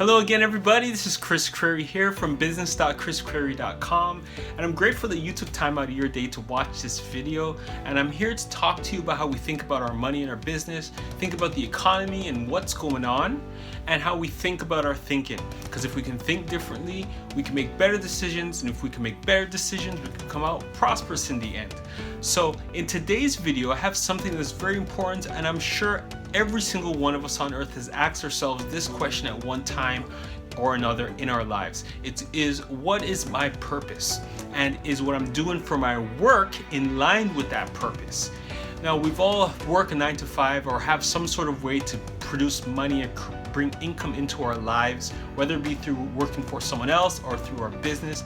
Hello again, everybody. This is Chris Crary here from business.chriscrary.com, and I'm grateful that you took time out of your day to watch this video. And I'm here to talk to you about how we think about our money and our business, think about the economy and what's going on, and how we think about our thinking. Because if we can think differently, we can make better decisions, and if we can make better decisions, we can come out prosperous in the end. So in today's video, I have something that's very important, and I'm sure every single one of us on earth has asked ourselves this question at one time or another in our lives. It is, what is my purpose? And is what I'm doing for my work in line with that purpose? Now, we've all worked a 9 to 5 or have some sort of way to produce money and bring income into our lives, whether it be through working for someone else or through our business.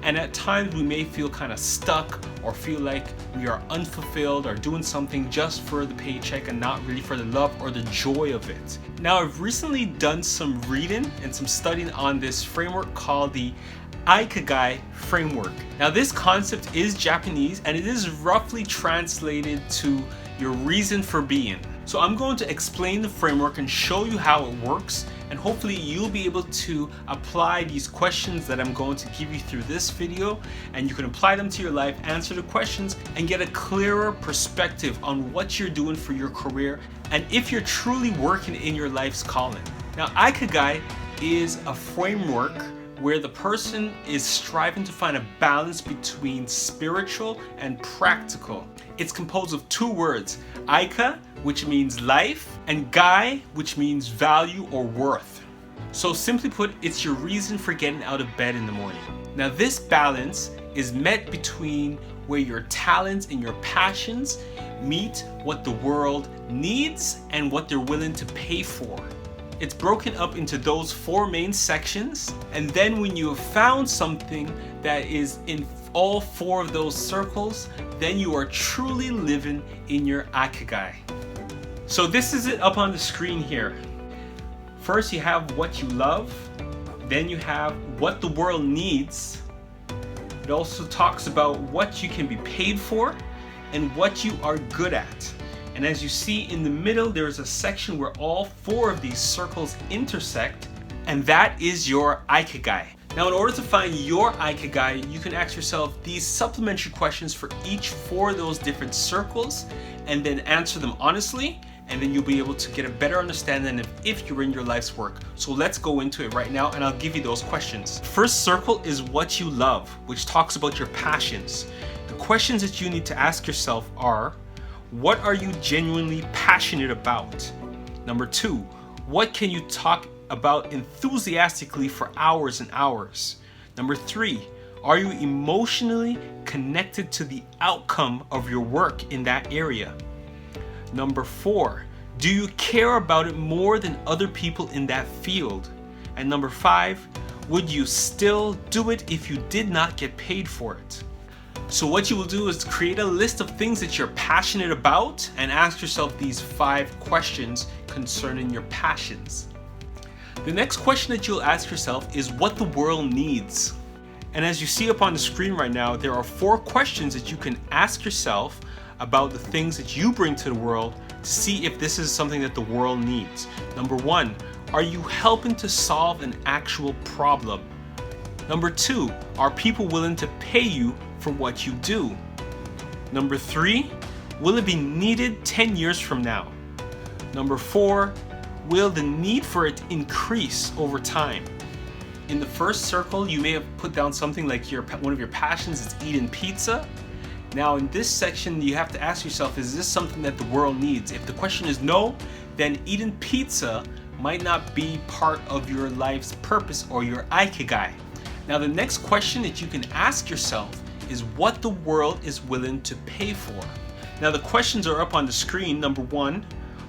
And at times we may feel kind of stuck or feel like we are unfulfilled or doing something just for the paycheck and not really for the love or the joy of it. Now, I've recently done some reading and some studying on this framework called the Ikigai framework. Now, this concept is Japanese and it is roughly translated to your reason for being. So I'm going to explain the framework and show you how it works, and hopefully you'll be able to apply these questions that I'm going to give you through this video, and you can apply them to your life, answer the questions, and get a clearer perspective on what you're doing for your career and if you're truly working in your life's calling. Now, Ikigai is a framework where the person is striving to find a balance between spiritual and practical. It's composed of two words, Ika, which means life, and Gai, which means value or worth. So simply put, it's your reason for getting out of bed in the morning. Now, this balance is met between where your talents and your passions meet what the world needs and what they're willing to pay for. It's broken up into those four main sections, and then when you have found something that is in all four of those circles, then you are truly living in your Ikigai. So this is it up on the screen here. First, you have what you love, then you have what the world needs. It also talks about what you can be paid for and what you are good at. And as you see in the middle, there's a section where all four of these circles intersect, and that is your Ikigai. Now, in order to find your Ikigai, you can ask yourself these supplementary questions for each four of those different circles, and then answer them honestly, and then you'll be able to get a better understanding of if you're in your life's work. So let's go into it right now, and I'll give you those questions. First circle is what you love, which talks about your passions. The questions that you need to ask yourself are, what are you genuinely passionate about? Number 2, what can you talk about enthusiastically for hours and hours? Number 3, are you emotionally connected to the outcome of your work in that area? Number 4, do you care about it more than other people in that field? And number 5, would you still do it if you did not get paid for it? So what you will do is create a list of things that you're passionate about and ask yourself these 5 questions concerning your passions. The next question that you'll ask yourself is what the world needs. And as you see up on the screen right now, there are 4 questions that you can ask yourself about the things that you bring to the world to see if this is something that the world needs. Number 1, are you helping to solve an actual problem? Number 2, are people willing to pay you for what you do? Number 3, will it be needed 10 years from now? Number 4, will the need for it increase over time? In the first circle, you may have put down something like one of your passions is eating pizza. Now in this section, you have to ask yourself, is this something that the world needs? If the question is no, then eating pizza might not be part of your life's purpose or your Ikigai. Now the next question that you can ask yourself is what the world is willing to pay for. Now the questions are up on the screen. Number 1,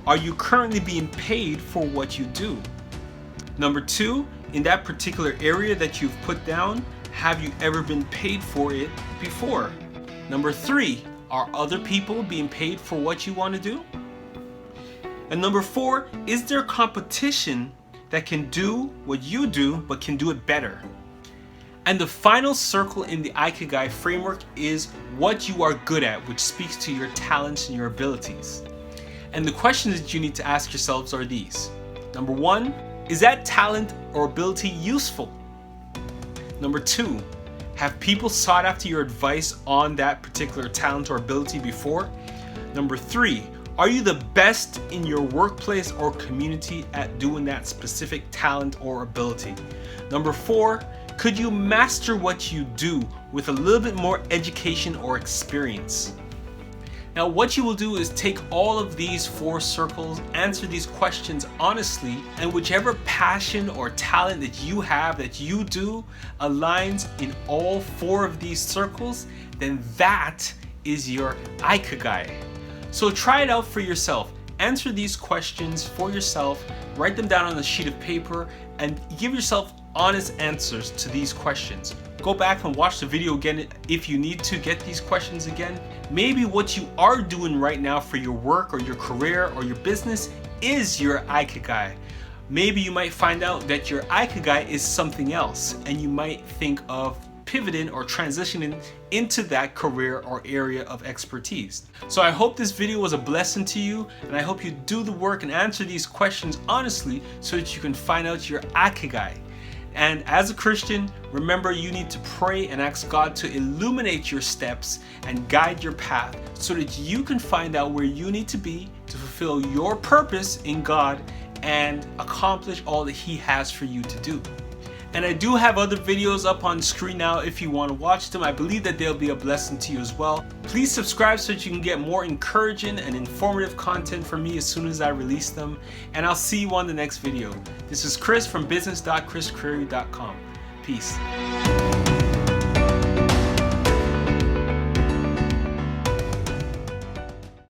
are you currently being paid for what you do? Number 2, in that particular area that you've put down, have you ever been paid for it before? Number 3, are other people being paid for what you want to do? And number 4, is there competition that can do what you do but can do it better? And the final circle in the Ikigai framework is what you are good at, which speaks to your talents and your abilities. And the questions that you need to ask yourselves are these. Number 1, Is that talent or ability useful? Number 2, have people sought after your advice on that particular talent or ability before? Number 3, are you the best in your workplace or community at doing that specific talent or ability? Number 4, could you master what you do with a little bit more education or experience? Now, what you will do is take all of these 4 circles, answer these questions honestly, and whichever passion or talent that you have, that you do, aligns in all 4 of these circles, then that is your Ikigai. So try it out for yourself. Answer these questions for yourself, write them down on a sheet of paper, and give yourself honest answers to these questions. Go back and watch the video again if you need to get these questions again. Maybe what you are doing right now for your work or your career or your business is your Ikigai. Maybe you might find out that your Ikigai is something else, and you might think of pivoting or transitioning into that career or area of expertise. So I hope this video was a blessing to you, and I hope you do the work and answer these questions honestly so that you can find out your Ikigai. And as a Christian, remember you need to pray and ask God to illuminate your steps and guide your path so that you can find out where you need to be to fulfill your purpose in God and accomplish all that He has for you to do. And I do have other videos up on screen now if you want to watch them. I believe that they'll be a blessing to you as well. Please subscribe so that you can get more encouraging and informative content from me as soon as I release them. And I'll see you on the next video. This is Chris from business.chriscreary.com. Peace.